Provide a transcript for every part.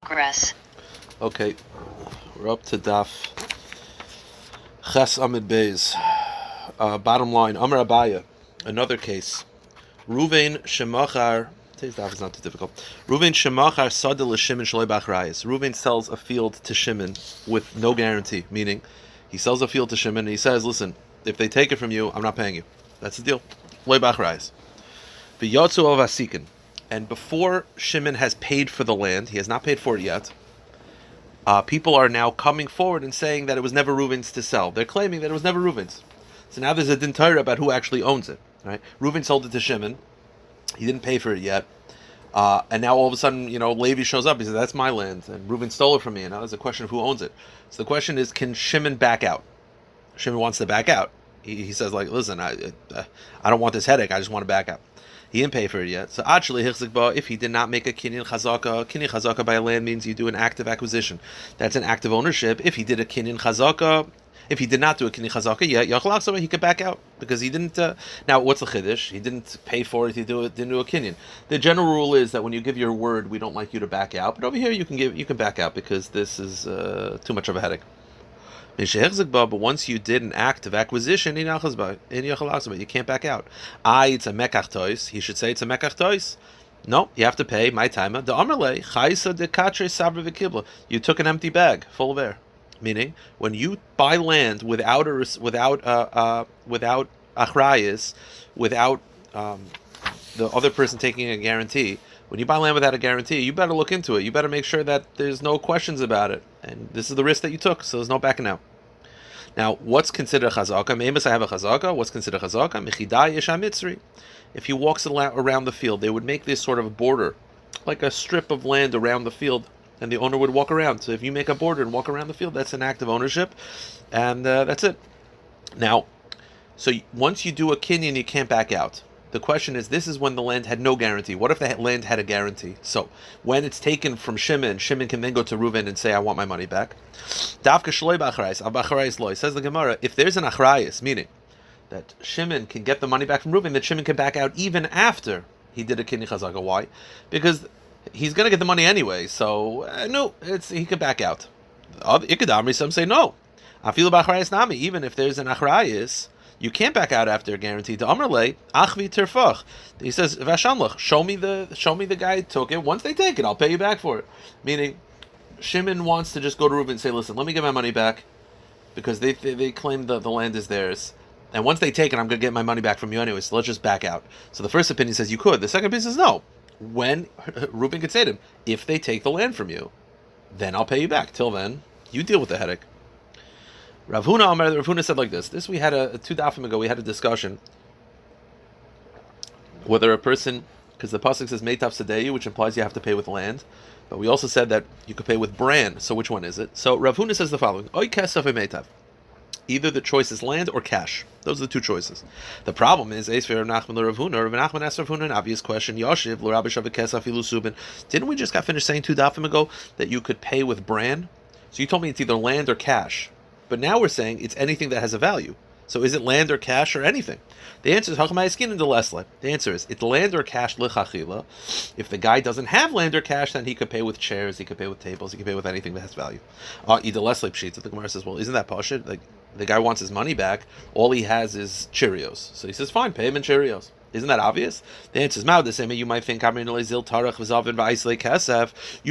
Progress. Okay, we're up to Daf Ches Amid Beis. Bottom line, Amar Abaya, another case. Ruvain Shemachar. Today's Daf is not too difficult. Ruvain Shemachar Sada l'Shimon Shalei B'Achrayis. Ruvain sells a field to Shimon with no guarantee, meaning he sells a field to Shimon and he says, "Listen, if they take it from you, I'm not paying you. That's the deal." Loi B'Achrayis. V'yotzu of Asikin. And before Shimon has paid for the land, he has not paid for it yet, people are now coming forward and saying that it was never Reuven's to sell. They're claiming that it was never Reuven's. So now there's a din Torah about who actually owns it. Right? Reuven sold it to Shimon. He didn't pay for it yet. And now all of a sudden, Levi shows up. He says, "That's my land." And Reuven stole it from me. And now there's a question of who owns it. So the question is, can Shimon back out? Shimon wants to back out. He says, "Listen, I don't want this headache. I just want to back out." He didn't pay for it yet. So actually, if he did not make a kinyan chazaka by land means you do an active acquisition. That's an active ownership. If he did a kinyan chazaka, if he did not do a kinyan chazaka yet, he could back out because he didn't. Now, what's the chiddush? He didn't pay for it. He didn't do a kinyan. The general rule is that when you give your word, we don't like you to back out. But over here, you can back out because this is too much of a headache. But once you did an act of acquisition, you can't back out. It's a mekach tois. He should say it's a mekach tois. No, you have to pay my time. The amarle chayisa de katre sabra v'kibla. You took an empty bag full of air. Meaning, when you buy land without achrayis, without the other person taking a guarantee. When you buy land without a guarantee, you better look into it. You better make sure that there's no questions about it. And this is the risk that you took, so there's no backing out. Now, what's considered chazaka? Maybe I have a chazaka. What's considered chazaka? Mechidai yesha mitzri. If he walks around the field, they would make this sort of a border, like a strip of land around the field, and the owner would walk around. So if you make a border and walk around the field, that's an act of ownership, and that's it. Now, so once you do a kinyan, you can't back out. The question is, this is when the land had no guarantee. What if the land had a guarantee? So, when it's taken from Shimon, Shimon can then go to Reuven and say, "I want my money back." Davka shloi b'achrayis, al-b'achrayis loy. Says the Gemara, if there's an achrayis, meaning that Shimon can get the money back from Reuven, that Shimon can back out even after he did a kinyan chazaka. Why? Because he's going to get the money anyway, so he can back out. Ikadamri, some say no. Afilu b'achrayis nami, even if there's an achrayis, you can't back out after a guarantee. To Amrle, achvi terfach. He says, "Vashanlach, show me the guy who took it. Once they take it, I'll pay you back for it." Meaning, Shimon wants to just go to Reuven and say, "Listen, let me get my money back," because they claim the land is theirs. And once they take it, I'm going to get my money back from you anyway. So let's just back out. So the first opinion says you could. The second opinion says no. When Reuven could say to him, "If they take the land from you, then I'll pay you back. Till then, you deal with the headache." Rav Huna said like this. This we had two dafim ago. We had a discussion whether a person, because the pasuk says meitav sadeyu, which implies you have to pay with land, but we also said that you could pay with bran. So which one is it? So Rav Huna says the following: Oy kesef meitav. Either the choice is land or cash. Those are the two choices. The problem is, Eisver Nachman Rav Huna. Rav Nachman asked Rav Huna an obvious question: Yoshiv l'Rabbi Shavik kesef ilu subin. Didn't we just got finished saying two dafim ago that you could pay with bran? So you told me it's either land or cash. But now we're saying it's anything that has a value. So is it land or cash or anything? The answer is Hachmayaskin and Delesle. The answer is it's land or cash lichachila. If the guy doesn't have land or cash, then he could pay with chairs, he could pay with tables, he could pay with anything that has value. Idelesle pshit. The Gemara says, well, isn't that pashit? Like the guy wants his money back, all he has is Cheerios. So he says, fine, pay him in Cheerios. Isn't that obvious? The answer is Mao. The same way you might think you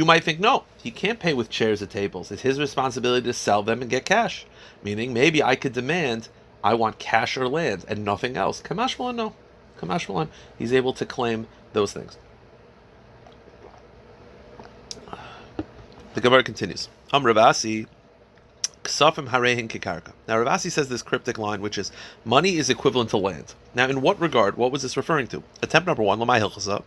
might think no, he can't pay with chairs or tables. It's his responsibility to sell them and get cash. Meaning maybe I could demand I want cash or land and nothing else. Kamash Malan, no. Kamash Malan, he's able to claim those things. The Gemara continues. Ravasi. Ksafim harehin kikarka. Now Ravasi says this cryptic line, which is money is equivalent to land. Now, in what regard? What was this referring to? Attempt number one, lamai hilchasa,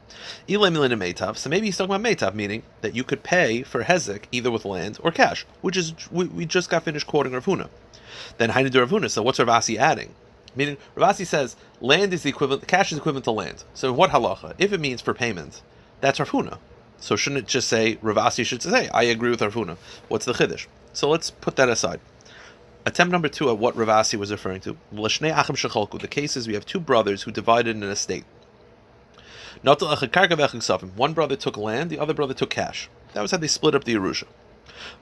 ilay milina meitav. So maybe he's talking about meitav, meaning that you could pay for hezek either with land or cash, which is we just got finished quoting Rav Huna. Then Hainu Rav Huna. So what's Ravasi adding? Meaning Ravasi says land is the equivalent, cash is equivalent to land. So what halacha? If it means for payment, that's Rav Huna. So shouldn't it just say Ravasi should say I agree with Rav Huna? What's the chiddush? So let's put that aside. Attempt number two at what Ravasi was referring to. The case is we have two brothers who divided an estate. One brother took land, the other brother took cash. That was how they split up the Yerusha.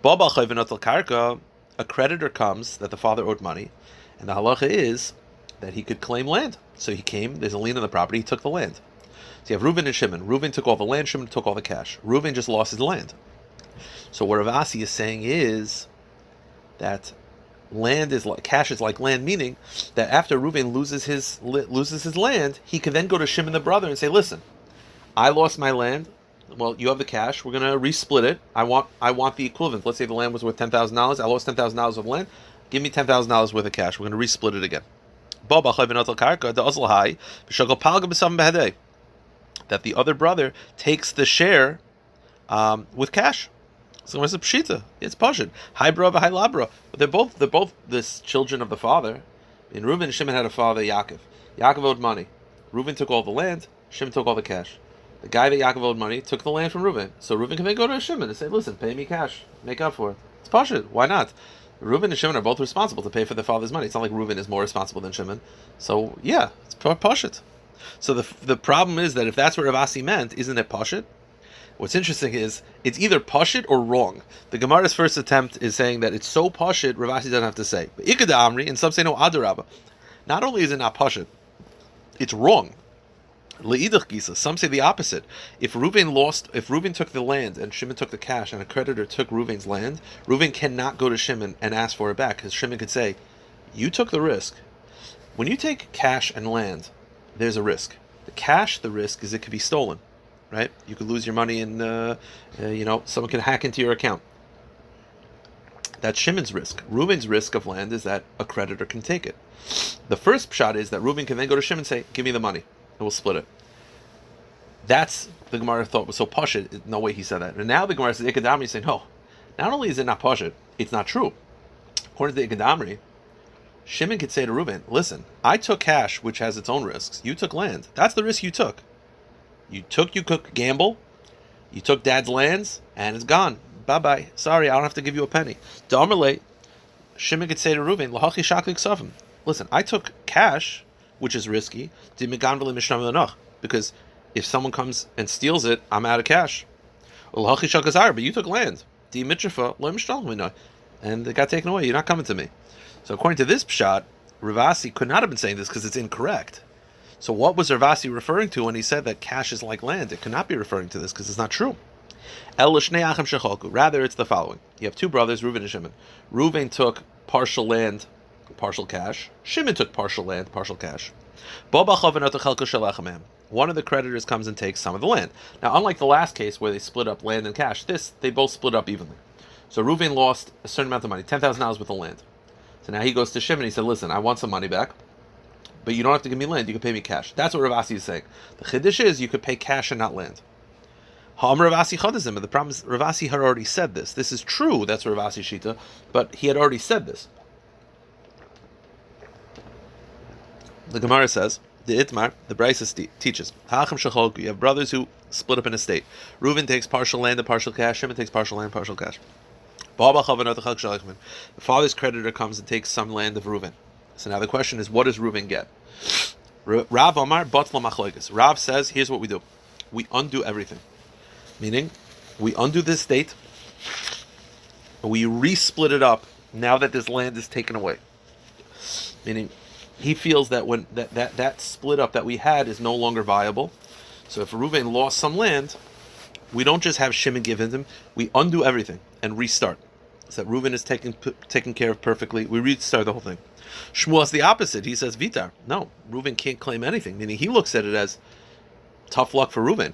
Baba chayvenotel karka, a creditor comes that the father owed money, and the halacha is that he could claim land. So he came, there's a lien on the property, he took the land. So you have Reuven and Shimon. Reuven took all the land, Shimon took all the cash. Reuven just lost his land. So what Rav Asi is saying is that land is like cash is like land, meaning that after Reuven loses his land, he can then go to Shimon the brother and say, "Listen, I lost my land. Well, you have the cash. We're gonna resplit it. I want the equivalent. Let's say the land was worth $10,000. I lost $10,000 of land. Give me $10,000 worth of cash. We're gonna resplit it again." That the other brother takes the share with cash. So it's a pshita. It's pashut. Hi bra, hi labra. But they're both this children of the father. In Reuven and Shimon had a father, Yaakov. Yaakov owed money. Reuven took all the land. Shimon took all the cash. The guy that Yaakov owed money took the land from Reuven. So Reuven can then go to Shimon and say, "Listen, pay me cash. Make up for it." It's pashut. Why not? Reuven and Shimon are both responsible to pay for their father's money. It's not like Reuven is more responsible than Shimon. So yeah, it's pashut. So the problem is that if that's what Rav Asi meant, isn't it pashut? What's interesting is it's either pashut or wrong. The Gemara's first attempt is saying that it's so pashut, Rav Asi doesn't have to say. But Ikeda Amri, and some say no, Adarabba. Not only is it not pashut, it's wrong. Le'idach Gisa, some say the opposite. If Reuven took the land and Shimon took the cash, and a creditor took Reuven's land, Reuven cannot go to Shimon and ask for it back, because Shimon could say, "You took the risk." When you take cash and land, there's a risk. The risk is it could be stolen. Right? You could lose your money and, someone can hack into your account. That's Shimon's risk. Reuven's risk of land is that a creditor can take it. The first shot is that Reuven can then go to Shimon and say, "Give me the money, and we'll split it." That's the Gemara thought was so pashut. No way he said that. And now the Gemara says, Ikadamri saying, no, not only is it not pashut, it's not true. According to the Ikadamri, Shimon could say to Reuven, "Listen, I took cash, which has its own risks. You took land. That's the risk you took. You could gamble, you took dad's lands, and it's gone. Bye-bye. Sorry, I don't have to give you a penny." D'Amarle, Shimon could say to Reuven, "Lahachi shaklik safim. Listen, I took cash, which is risky, because if someone comes and steals it, I'm out of cash. Lahachi shakazar, but you took land. And it got taken away. You're not coming to me." So according to this pshat, Rav Asi could not have been saying this because it's incorrect. So what was Rav Asi referring to when he said that cash is like land? It could not be referring to this because it's not true. Rather, it's the following. You have two brothers, Reuven and Shimon. Reuven took partial land, partial cash. Shimon took partial land, partial cash. One of the creditors comes and takes some of the land. Now, unlike the last case where they split up land and cash, they both split up evenly. So Reuven lost a certain amount of money, $10,000 worth of land. So now he goes to Shimon and he said, "Listen, I want some money back. But you don't have to give me land, you can pay me cash." That's what Rav Asi is saying. The chiddush is you could pay cash and not land. Rav Asi chadazim, but the problem is Rav Asi had already said this. This is true, that's Rav Asi shita, but he had already said this. The Gemara says, the Itmar, the Brisa teaches, you have brothers who split up an estate. Reuven takes partial land and partial cash, Shimon takes partial land and partial cash. The father's creditor comes and takes some land of Reuven. So now the question is, what does Reuven get? Rav Amar Batla Machloikis. Rav says, here's what we do. We undo everything. Meaning, we undo this estate, we re-split it up now that this land is taken away. Meaning, he feels that when that split up that we had is no longer viable. So if Reuven lost some land, we don't just have Shimon give him, we undo everything and restart. So that Reuven is taken care of perfectly, we restart the whole thing. Shmuel is the opposite. He says, Vitar. No, Reuven can't claim anything. Meaning he looks at it as tough luck for Reuven.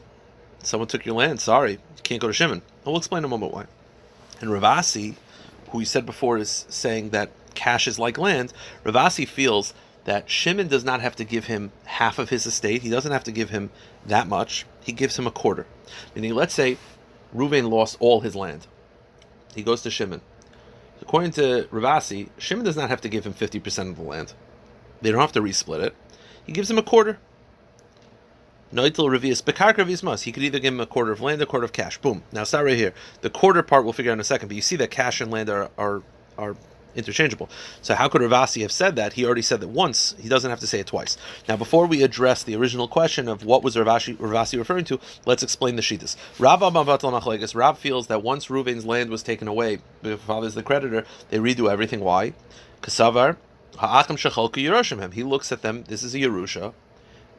Someone took your land. Sorry, you can't go to Shimon. And we'll explain in a moment why. And Rav Asi, who we said before is saying that cash is like land, Rav Asi feels that Shimon does not have to give him half of his estate. He doesn't have to give him that much. He gives him a quarter. Meaning, let's say Reuven lost all his land. He goes to Shimon. According to Rav Asi, Shimon does not have to give him 50% of the land. They don't have to resplit it. He gives him a quarter. Noitel Revius Bekarka Revius Mas. He could either give him a quarter of land or a quarter of cash. Boom. Now start right here. The quarter part we'll figure out in a second, but you see that cash and land are interchangeable. So how could Ravasi have said that? He already said that once. He doesn't have to say it twice. Now, before we address the original question of what was Ravasi referring to, let's explain the Shittas. Rab feels that once Reuven's land was taken away, the father's the creditor, they redo everything. Why? Kasavar ha'achim shechalku yerushim. He looks at them. This is a Yerusha.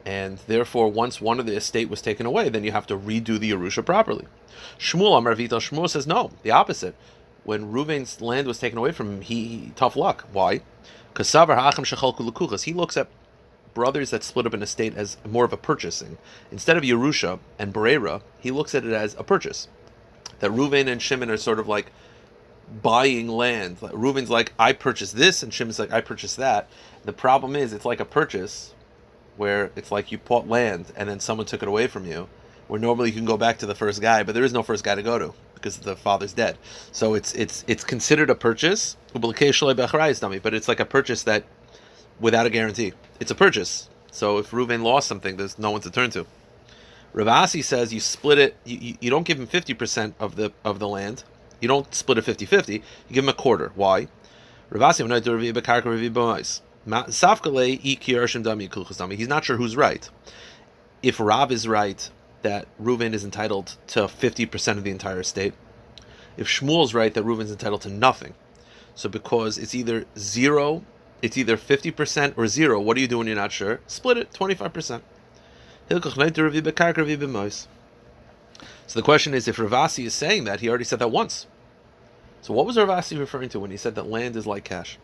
And therefore, once one of the estate was taken away, then you have to redo the Yerusha properly. Shmuel Amar Vito, Shmuel says no, the opposite. When Reuven's land was taken away from him, he tough luck. Why? Because he looks at brothers that split up an estate as more of a purchasing. Instead of Yerusha and Berera, he looks at it as a purchase. That Reuven and Shimon are sort of like buying land. Like Reuven's like, I purchased this, and Shimon's like, I purchased that. The problem is, it's like a purchase where it's like you bought land and then someone took it away from you, where normally you can go back to the first guy, but there is no first guy to go to because the father's dead. So it's considered a purchase, but it's like a purchase that without a guarantee. It's a purchase. So if Reuven lost something, there's no one to turn to. Ravasi says you split it, you don't give him 50% of the land. You don't split it 50-50, you give him a quarter. Why? Ravasi he's not sure who's right. If Rav is right that Reuven is entitled to 50% of the entire estate, if Shmuel's right that Reuven's entitled to nothing. So because it's either 50% or 0, what do you do when you're not sure? Split it 25%. So the question is, if Ravasi is saying that, he already said that once. So what was Ravasi referring to when he said that land is like cash?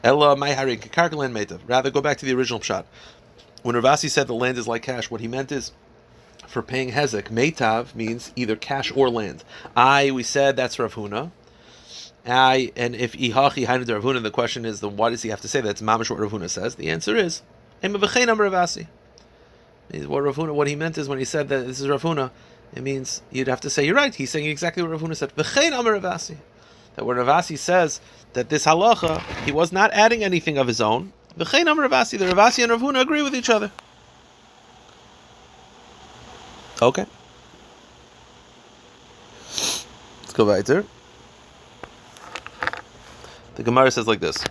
Rather, go back to the original pshat. When Ravasi said the land is like cash, what he meant is, for paying hezek, meitav means either cash or land. We said that's Rav Huna. And if ihachi hainu Rav Huna, the question is, then why does he have to say that? It's mamash what Rav Huna says. The answer is, Ravasi. What he meant is when he said that this is Rav Huna, it means you'd have to say, you're right, he's saying exactly what Rav Huna said. V'chein amar Ravasi. That when Ravasi says that this halacha, he was not adding anything of his own. V'chein amar Ravasi. The Ravasi and Rav Huna agree with each other. Okay. Let's go weiter. The Gemara says like this.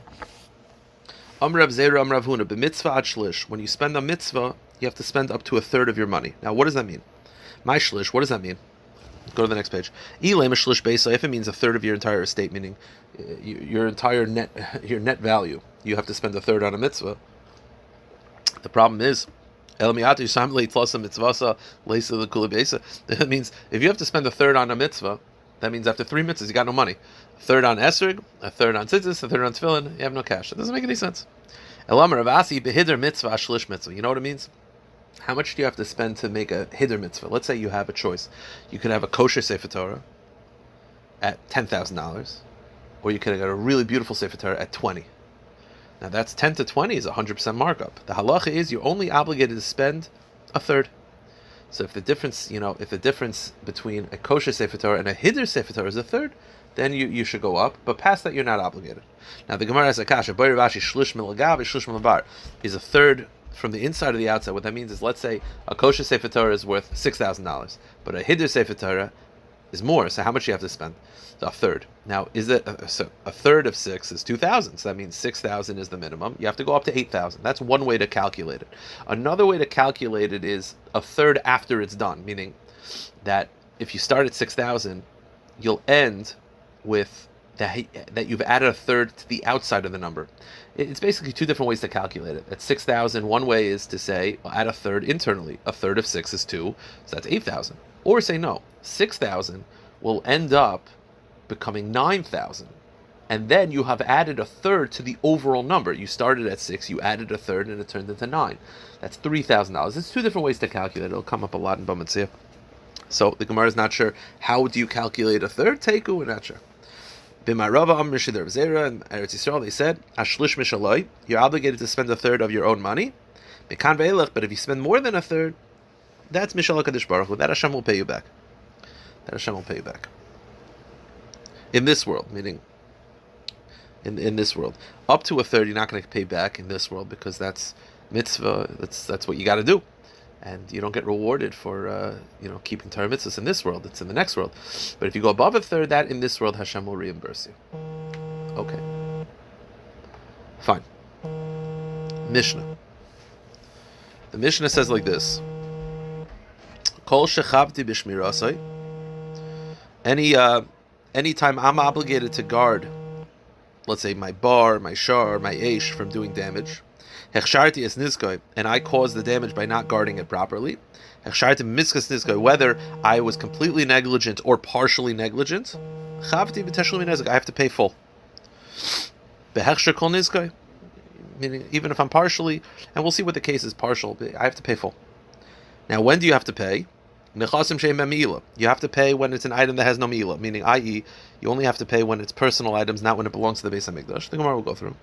Amrav Zera Amrav Huna b'mitzvah ad shlish. When you spend a mitzvah, you have to spend up to a third of your money. Now, what does that mean? My shlish, what does that mean? Go to the next page. Ilem shlish beisa, if it means a third of your entire estate, meaning your entire net value, you have to spend a third on a mitzvah. The problem is, that means if you have to spend a third on a mitzvah, that means after 3 mitzvahs you got no money. A third on esrog, a third on tzitzis, a third on tefillin, you have no cash. That doesn't make any sense. You know what it means? How much do you have to spend to make a hider mitzvah? Let's say you have a choice. You could have a kosher Sefer Torah at $10,000, or you could have got a really beautiful Sefer Torah at 20. Now that's 10 to 20 is 100% markup. The halacha is you're only obligated to spend a third. So if the difference between a kosher Sefer Torah and a hider Sefer Torah is a third, then you should go up. But past that, you're not obligated. Now the Gemara has a kasha. Is a third from the inside or the outside. What that means is, let's say a kosher Sefer Torah is worth $6,000, but a hider Sefer Torah is more. So how much do you have to spend? A third. Now, is it so a third of 6 is 2,000? So that means 6,000 is the minimum. You have to go up to 8,000. That's one way to calculate it. Another way to calculate it is a third after it's done, meaning that if you start at 6,000, you'll end with that you've added a third to the outside of the number. It's basically 2 different ways to calculate it. At 6,000, one way is to say, add a third internally. A third of 6 is 2, so that's 8,000. Or say no, 6,000 will end up becoming 9,000. And then you have added a third to the overall number. You started at 6, you added a third, and it turned into 9. That's $3,000. It's 2 different ways to calculate it. It'll come up a lot in Bamatzia. So the Gemara is not sure. How do you calculate a third? Teiku, we're not sure. B'marava Am Mishidar Zera and Eretz Yisrael, they said, Ashlish Mishaloi, you're obligated to spend a third of your own money. Mekan ve'elech, but if you spend more than a third, that's Mishal HaKadosh Baruch Hu. That Hashem will pay you back. In this world, meaning in this world. Up to a third, you're not going to pay back in this world because that's mitzvah, that's what you got to do. And you don't get rewarded for keeping Torah mitzvahs in this world. It's in the next world. But if you go above a third, that in this world Hashem will reimburse you. Okay. Fine. Mishnah. The Mishnah says like this: Kol shechavti b'shmirasai. Anytime I'm obligated to guard, let's say my bar, my shar, my eish from doing damage, hechsharti es nizkoi, and I caused the damage by not guarding it properly. Hechsharti miskas nizkoi, whether I was completely negligent or partially negligent, chavti v'teshlim nezek, I have to pay full. Behechshar kol nizkoi, meaning even if I'm partially, and we'll see what the case is partial, but I have to pay full. Now, when do you have to pay? You have to pay when it's an item that has no mi'ila, meaning, i.e., you only have to pay when it's personal items, not when it belongs to the Beis HaMikdash. The Gemara will go through.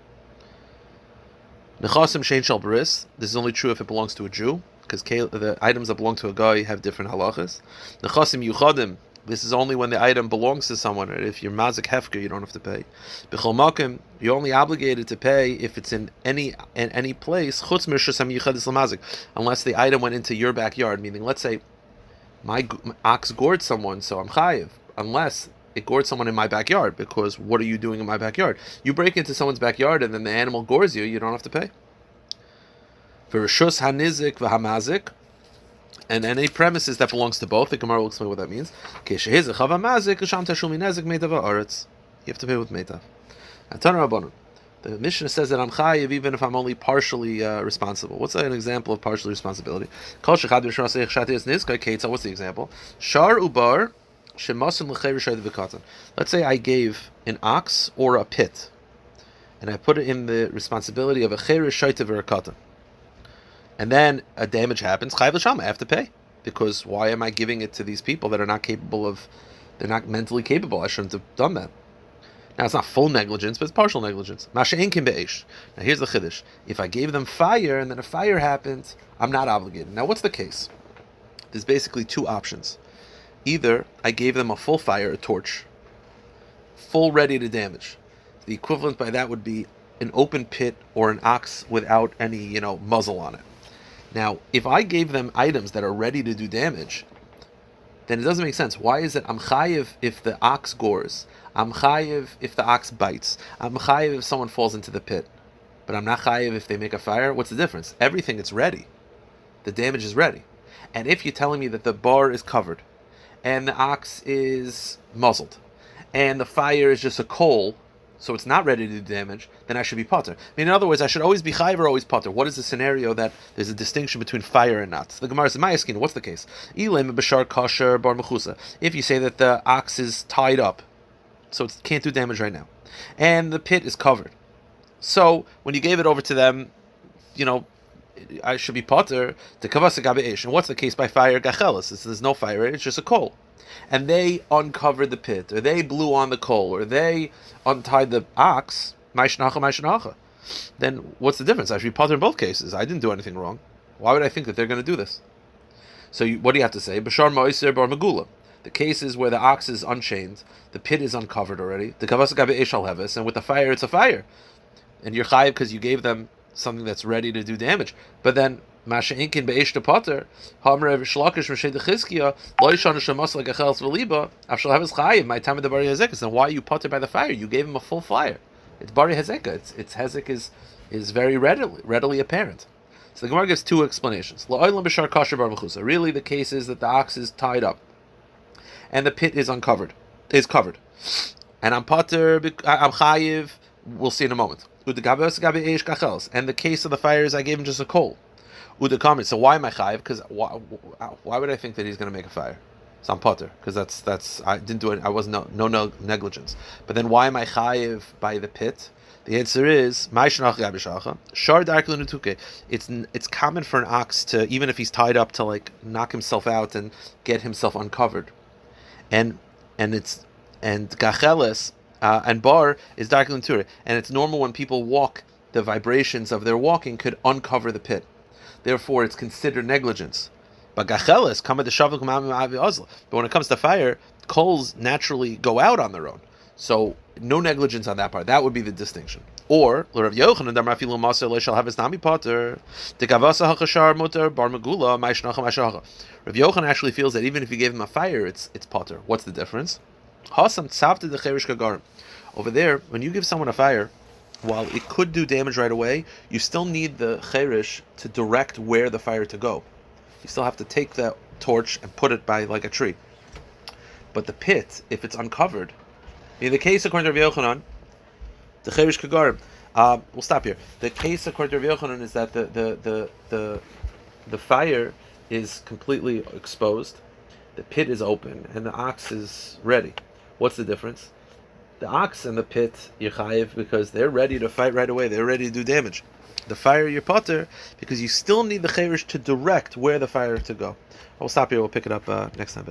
Nechasim shein shel bris. This is only true if it belongs to a Jew, because the items that belong to a guy have different halachas. Nechasim yuchadim. This is only when the item belongs to someone. Or if you're mazik hefker, you don't have to pay. B'chol makim, you're only obligated to pay if it's in any place. Chutz mirshasam yuchadis l'mazik, unless the item went into your backyard. Meaning, let's say my ox gored someone, so I'm chayiv, unless it gored someone in my backyard, because what are you doing in my backyard? You break into someone's backyard and then the animal gores you, you don't have to pay. For reshus hanizik v'hamazik, and any premises that belongs to both, the Gemara will explain what that means. You have to pay with meitav. The Mishnah says that I'm chayiv even if I'm only partially responsible. What's an example of partial responsibility? What's the example? Shar ubar shemasim. Let's say I gave an ox or a pit, and I put it in the responsibility of a cheirish shaita or a katan. And then a damage happens, chayiv l'sham, I have to pay. Because why am I giving it to these people that are not capable of, they're not mentally capable? I shouldn't have done that. Now, it's not full negligence, but it's partial negligence. Masha'en kim be'esh. Now, here's the chiddush. If I gave them fire, and then a fire happens, I'm not obligated. Now, what's the case? There's basically two options. Either I gave them a full fire, a torch, full ready to damage. The equivalent by that would be an open pit or an ox without any, muzzle on it. Now, if I gave them items that are ready to do damage, then it doesn't make sense. Why is it I'm chayiv if the ox gores? I'm chayiv if the ox bites. I'm chayiv if someone falls into the pit. But I'm not chayiv if they make a fire? What's the difference? Everything is ready. The damage is ready. And if you're telling me that the bar is covered, and the ox is muzzled, and the fire is just a coal, so it's not ready to do damage, then I should be potter. In other words, I should always be chayiv or always potter. What is the scenario that there's a distinction between fire and not? The Gemara says, "Ma'askin, what's the case? If you say that the ox is tied up, so it can't do damage right now, and the pit is covered, so when you gave it over to them, I should be potter to kavasa gabe'esh. And what's the case by fire? Gachelis. There's no fire; it's just a coal. And they uncovered the pit, or they blew on the coal, or they untied the ox, then what's the difference? I should be potter in both cases. I didn't do anything wrong. Why would I think that they're going to do this? So what do you have to say? Bashar ma'iser bar megula. The cases where the ox is unchained, the pit is uncovered already, the kavasa gabe eshal heves, and with the fire, it's a fire. And you're chayiv because you gave them something that's ready to do damage. But then, Masha'inkin be'esh to potter, Hamrev Shlakish Mesheh Dechizkiya, Loishon Shemas like a chelas v'liba, Afshal Havis Chayiv, my time of the Bari Hezekas. And why are you potter by the fire? You gave him a full fire. It's Bari Hezekah. Its Hezek is very readily apparent. So the Gemara gives two explanations. La'olam b'shar kasher bar mechusa. Really, the case is that the ox is tied up, and the pit is covered. And I'm potter, I'm chayiv. We'll see in a moment. And the case of the fire is I gave him just a coal. So why am I chayiv? Because why would I think that he's going to make a fire? So I'm potter because I didn't do it. I was no negligence. But then why am I chayiv by the pit? The answer is it's common for an ox to, even if he's tied up, to knock himself out and get himself uncovered, and gacheles and bar is darkly nature, and it's normal when people walk, the vibrations of their walking could uncover the pit. Therefore, it's considered negligence. But gacheles come at the shavuk ma'avi. But when it comes to fire, coals naturally go out on their own. So no negligence on that part. That would be the distinction. Or Rav Yochanan Rav Yochanan actually feels that even if you gave him a fire, it's potter. What's the difference? Over there, when you give someone a fire, while it could do damage right away, you still need the cherish to direct where the fire to go. You still have to take the torch and put it by like a tree. But the pit, if it's uncovered, in the case according to Rabbi Yochanan, the cherish kagarim. We'll stop here. The case according to Rabbi Yochanan is that the fire is completely exposed, the pit is open, and the ox is ready. What's the difference? The ox and the pit, you're chayiv because they're ready to fight right away. They're ready to do damage. The fire, you're potter because you still need the cherish to direct where the fire to go. We'll stop here. We'll pick it up next time.